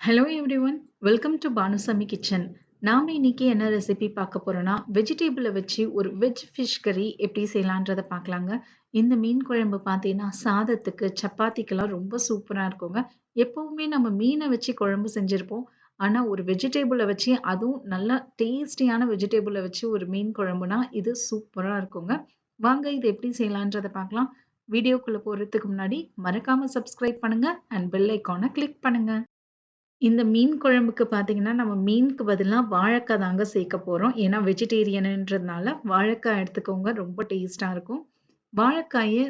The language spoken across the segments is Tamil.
Hello everyone, welcome to Banu Sami kitchen. நாம இன்னைக்கு என்ன ரெசிபி பார்க்க போறோம்னா, வெஜிடபிள வச்சு ஒரு வெஜ் ஃபிஷ் கறி எப்படி செய்யலான்றத பார்க்கலாங்க. இந்த மீன் குழம்பு பார்த்தீங்கன்னா, சாதத்துக்கு, சப்பாத்திக்கெல்லாம் ரொம்ப சூப்பரா இருக்குங்க. எப்பவுமே நம்ம மீன வச்சு குழம்பு செஞ்சிருப்போம். ஆனா, ஒரு வெஜிடபிள வச்சு அதுவும் நல்லா டேஸ்டியான வெஜிடபிள வச்சு ஒரு மீன் குழம்புனா, இது சூப்பரா இருக்குங்க. வாங்க இத எப்படி செய்யலான்றத பார்க்கலாம். வீடியோக்குள்ள போறதுக்கு முன்னாடி மறக்காம சப்ஸ்கிரைப் பண்ணுங்க அண்ட் பெல் ஐகான கிளிக் பண்ணுங்க. இந்த மீன் குழம்புக்கு பார்த்தீங்கன்னா, நம்ம மீனுக்கு பதிலா வாழைக்காய் தாங்க சேர்க்க போறோம். ஏன்னா வெஜிடேரியன்றதுனால வாழைக்காய் எடுத்துக்கோங்க. ரொம்ப டேஸ்ட்டா இருக்கும். வாழைக்காய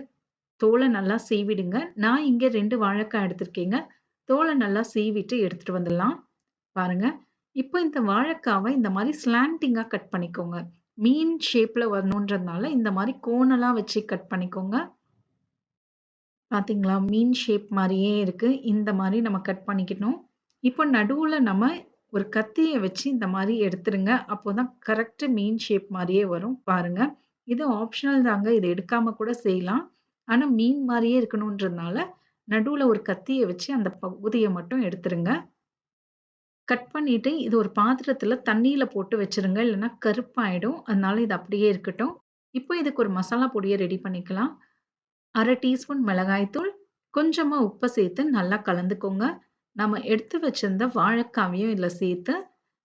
தோல நல்லா சீவிடுங்க. நான் இங்க 2 வாழைக்காய் எடுத்திருக்கேங்க. தோல நல்லா சீவிட்டு எடுத்துட்டு வந்துடலாம். பாருங்க. இப்போ இந்த வாழைக்காவ இந்த மாரி ஸ்லாண்டிங்கா கட் பண்ணிக்கோங்க. மீன் ஷேப்ல வரணுன்றதுனால இந்த மாரி கோணலா வச்சு கட் பண்ணிக்கோங்க. பாத்தீங்களா? மீன் ஷேப் மாரியே இருக்கு. இந்த மாரி நம்ம கட் பண்ணிக்கணும். இப்போ நடுவுல நம்ம ஒரு கத்திய வச்சு இந்த மாரி எடுத்துருங்க. அப்போதான் கரெக்ட் மீன் ஷேப் மாரியே வரும். பாருங்க. இது ஆப்ஷனல் தாங்க. இத எடுக்காம கூட செய்யலாம். ஆனா மீன் மாரியே இருக்கணுன்றதுனால, நடுவுல ஒரு கத்திய வச்சு அந்த பகுதிய மட்டும் எடுத்துருங்க. கட் பண்ணிட்டு இது ஒரு பாத்திரத்துல தண்ணீல போட்டு வச்சுருங்க. இல்லன்னா கருப்பாயிடும். அதனால இது அப்படியே இருக்கட்டும். இப்போ இதுக்கு ஒரு மசாலா பொடிய ரெடி பண்ணிக்கலாம். 1/2 டீஸ்பூன் மிளகாய் தூள், கொஞ்சமா உப்ப சேர்த்து நல்லா கலந்துக்கோங்க. நம்ம எடுத்து வச்சிருந்த வாழைக்காவையும் இதுல சேர்த்து,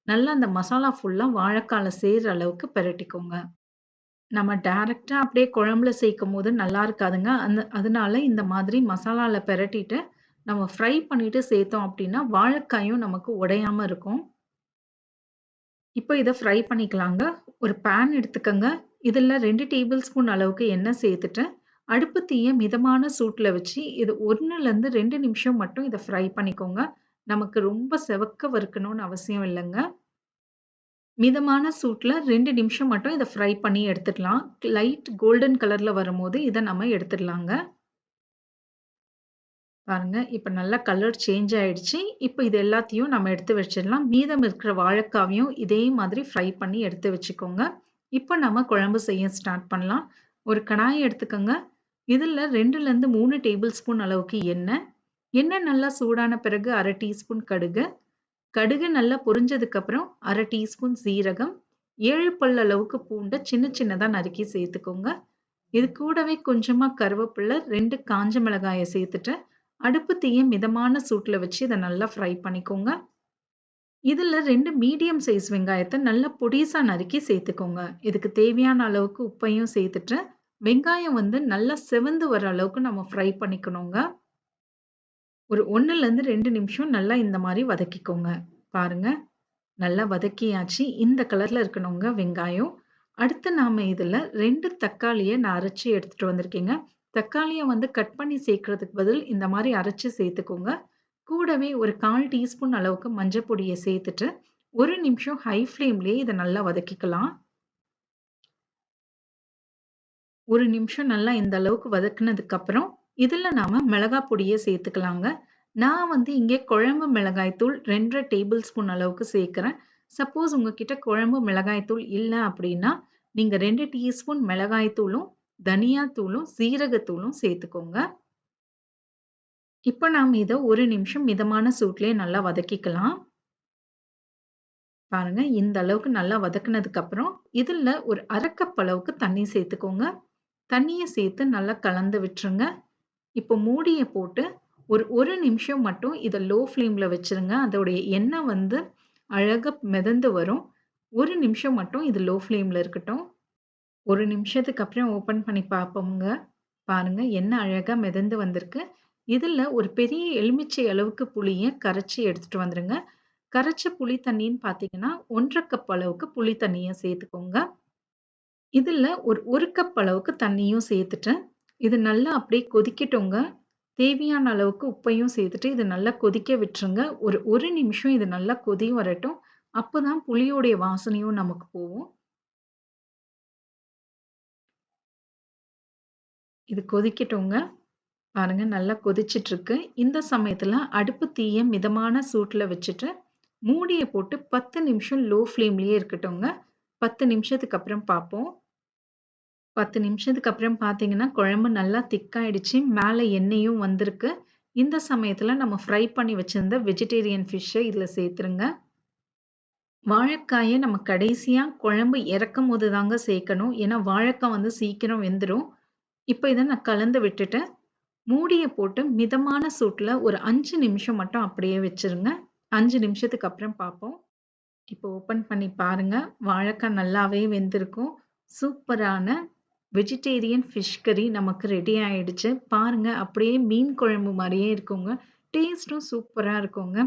நல்லா அந்த மசாலா ஃபுல்லா வாழைக்கால சேர்ற அளவுக்கு பெரட்டிக்கோங்க. நம்ம டைரக்ட்டா அப்படியே குழம்புல சேர்க்கும்போது நல்லா இருக்காதுங்க. அதனால இந்த மாதிரி மசாலால பெரட்டிட்டு, நம்ம ஃப்ரை பண்ணிட்டு சேர்த்தோம் அப்படின்னா, வாழைக்காயும் நமக்கு உடையாம இருக்கும். இப்போ இத ஃப்ரை பண்ணிக்கலாங்க. ஒரு பேன் எடுத்துக்கங்க. இதுல 2 டேபிள் ஸ்பூன் அளவுக்கு எண்ணெய் சேர்த்துட்டு, அடுப்பு தீய மிதமான சூட்ல வச்சு, இது 1லேருந்து 2 நிமிஷம் மட்டும் இத ஃப்ரை பண்ணிக்கோங்க. நமக்கு ரொம்ப செவக்க வறுக்கணும்னு அவசியம் இல்லங்க. மிதமான சூட்ல 2 நிமிஷம் மட்டும் இத ஃப்ரை பண்ணி எடுத்துக்கலாம். லைட் கோல்டன் கலர்ல வரும்போது இத நம்ம எடுத்துடலாங்க. பாருங்க, இப்ப நல்லா கலர் சேஞ்ச் ஆயிடுச்சு. இப்ப இது எல்லாத்தையும் நம்ம எடுத்து வச்சிடலாம். மீதம் இருக்கிற வாழைக்காவையும் இதே மாதிரி ஃப்ரை பண்ணி எடுத்து வச்சுக்கோங்க. இப்ப நம்ம குழம்பு செய்ய ஸ்டார்ட் பண்ணலாம். ஒரு கடாய் எடுத்துக்கோங்க. இதுல 2லேருந்து 3 டேபிள் ஸ்பூன் அளவுக்கு எண்ணெய். எண்ணெய் நல்லா சூடான பிறகு 1/2 டீஸ்பூன் கடுகு. கடுகு நல்லா பொரிஞ்சதுக்கு அப்புறம் 1/2 டீஸ்பூன் சீரகம். 7 பல் அளவுக்கு பூண்ட சின்ன சின்னதா நறுக்கி சேர்த்துக்கோங்க. இது கூடவே கொஞ்சமா கருவேப்பிலை, 2 காஞ்ச மிளகாய சேர்த்துட்டு, அடுப்பு தீய மிதமான சூட்ல வச்சு இத நல்லா ஃப்ரை பண்ணிக்கோங்க. இதுல 2 மீடியம் சைஸ் வெங்காயத்த நல்லா பொடிசா நறுக்கி சேர்த்துக்கோங்க. இதுக்கு தேவையான அளவுக்கு உப்பையும் சேர்த்துட்டு, வெங்காயம் வந்து நல்லா செவந்து வர அளவுக்கு நம்ம ஃப்ரை பண்ணிக்கணுங்க. ஒரு 1லேருந்து 2 நிமிஷம் நல்லா இந்த மாரி வதக்கிக்கோங்க. பாருங்க, நல்லா வதக்கியாச்சு. இந்த கலர்ல இருக்கணுங்க வெங்காயம். அடுத்து நாம இதுல 2 தக்காளிய நான் அரைச்சு எடுத்துட்டு வந்திருக்கேங்க. தக்காளிய வந்து கட் பண்ணி சேர்க்கிறதுக்கு பதில் இந்த மாரி அரைச்சு சேர்த்துக்கோங்க. கூடவே ஒரு 1/4 டீஸ்பூன் அளவுக்கு மஞ்சள் பொடிய சேர்த்துட்டு, 1 நிமிஷம் ஹை ஃப்ளேம்லயே இத நல்லா வதக்கிக்கலாம். 1 நிமிஷம் நல்லா இந்த அளவுக்கு வதக்குனதுக்கு அப்புறம், இதுல நாம மிளகாய் பொடிய சேர்த்துக்கலாங்க. நான் வந்து இங்கே குழம்பு மிளகாய் தூள் 2 1/2 டேபிள் ஸ்பூன் அளவுக்கு சேர்க்கிறேன். சப்போஸ் உங்ககிட்ட குழம்பு மிளகாய் தூள் இல்ல அப்படின்னா, நீங்க 2 டீஸ்பூன் மிளகாய் தூளும், தனியா தூளும், சீரகத்தூளும் சேர்த்துக்கோங்க. இப்ப நாம இத 1 நிமிஷம் மிதமான சூட்லயே நல்லா வதக்கிக்கலாம். பாருங்க, இந்த அளவுக்கு நல்லா வதக்குனதுக்கு அப்புறம், இதுல ஒரு 1/2 கப் அளவுக்கு தண்ணீ சேர்த்துக்கோங்க. தண்ணீய சேர்த்து நல்லா கலந்து விட்டுருங்க. இப்போ மூடிய போட்டு ஒரு 1 நிமிஷம் மட்டும் இத லோ ஃப்ளேம்ல வச்சுருங்க. அதோடைய எண்ணெய் வந்து அழகா மிதந்து வரும். 1 நிமிஷம் மட்டும் இது லோ ஃப்ளேம்ல இருக்கட்டும். 1 நிமிஷத்துக்கு அப்புறம் ஓப்பன் பண்ணி பார்ப்போம்ங்க. பாருங்க, எண்ணெய் அழகா மிதந்து வந்திருக்கு. இதுல ஒரு பெரிய எலுமிச்சை அளவுக்கு புளிய கரைச்சு எடுத்துட்டு வந்துருங்க. கரைச்ச புளி தண்ணீன்னு பார்த்தீங்கன்னா, 1 1/2 கப் அளவுக்கு புளி தண்ணிய சேர்த்துக்கோங்க. இதுல ஒரு 1 கப் அளவுக்கு தண்ணியும் சேர்த்துட்டேன். இது நல்லா அப்படியே கொதிக்கட்டுங்க. தேவையான அளவுக்கு உப்பையும் சேர்த்துட்டு இத நல்லா கொதிக்க விட்டுருங்க. ஒரு 1 நிமிஷம் இது நல்லா கொதி வரட்டும். அப்பதான் புளியோடைய வாசனையும் நமக்கு போகும். இது கொதிக்கட்டுங்க. பாருங்க, நல்லா கொதிச்சிட்டு இருக்கு. இந்த சமயத்துல அடுப்பு தீய மிதமான சூட்ல வச்சுட்டு, மூடிய போட்டு 10 நிமிஷம் லோ ஃப்ளேம்லயே இருக்கட்டுங்க. 10 நிமிஷத்துக்கு அப்புறம் பார்ப்போம். 10 நிமிஷத்துக்கு அப்புறம் பார்த்தீங்கன்னா, குழம்பு நல்லா திக்காயிடுச்சு. மேல எண்ணெயும் வந்திருக்கு. இந்த சமயத்துல நம்ம ஃப்ரை பண்ணி வச்சிருந்த வெஜிடேரியன் ஃபிஷ்ஷ இதுல சேர்த்துருங்க. வாழைக்காய நம்ம கடைசியா குழம்பு இறக்கும்போது தாங்க சேர்க்கணும். ஏன்னா வாழைக்காய் வந்து சீக்கிரம் வெந்துரும். இப்ப இத நான் கலந்து விட்டுட்டு, மூடிய போட்டு மிதமான சூட்ல ஒரு 5 நிமிஷம் மட்டும் அப்படியே வச்சுருங்க. 5 நிமிஷத்துக்கு அப்புறம் பார்ப்போம். இப்போ ஓப்பன் பண்ணி பாருங்க. வாழைக்காய் நல்லாவே வெந்திருக்கும். சூப்பரான வெஜிடேரியன் ஃபிஷ் கறி நமக்கு ரெடி ஆயிடுச்சு. பாருங்க அப்படியே மீன் குழம்பு மாரியே இருக்குங்க. டேஸ்ட்டும் சூப்பரா இருக்குங்க.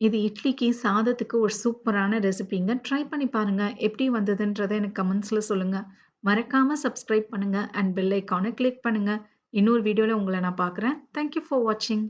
இது இட்லிக்கு, சாதத்துக்கு ஒரு சூப்பரான ரெசிபிங்க. ட்ரை பண்ணி பாருங்க. எப்படி வந்ததுன்றத எனக்கு கமெண்ட்ஸ்ல சொல்லுங்க. மறக்காம சப்ஸ்கிரைப் பண்ணுங்க அண்ட் பெல் ஐகான கிளிக் பண்ணுங்க. இன்னொரு வீடியோல உங்கள நான் பார்க்குறேன். தேங்க் யூ ஃபார் வாட்சிங்.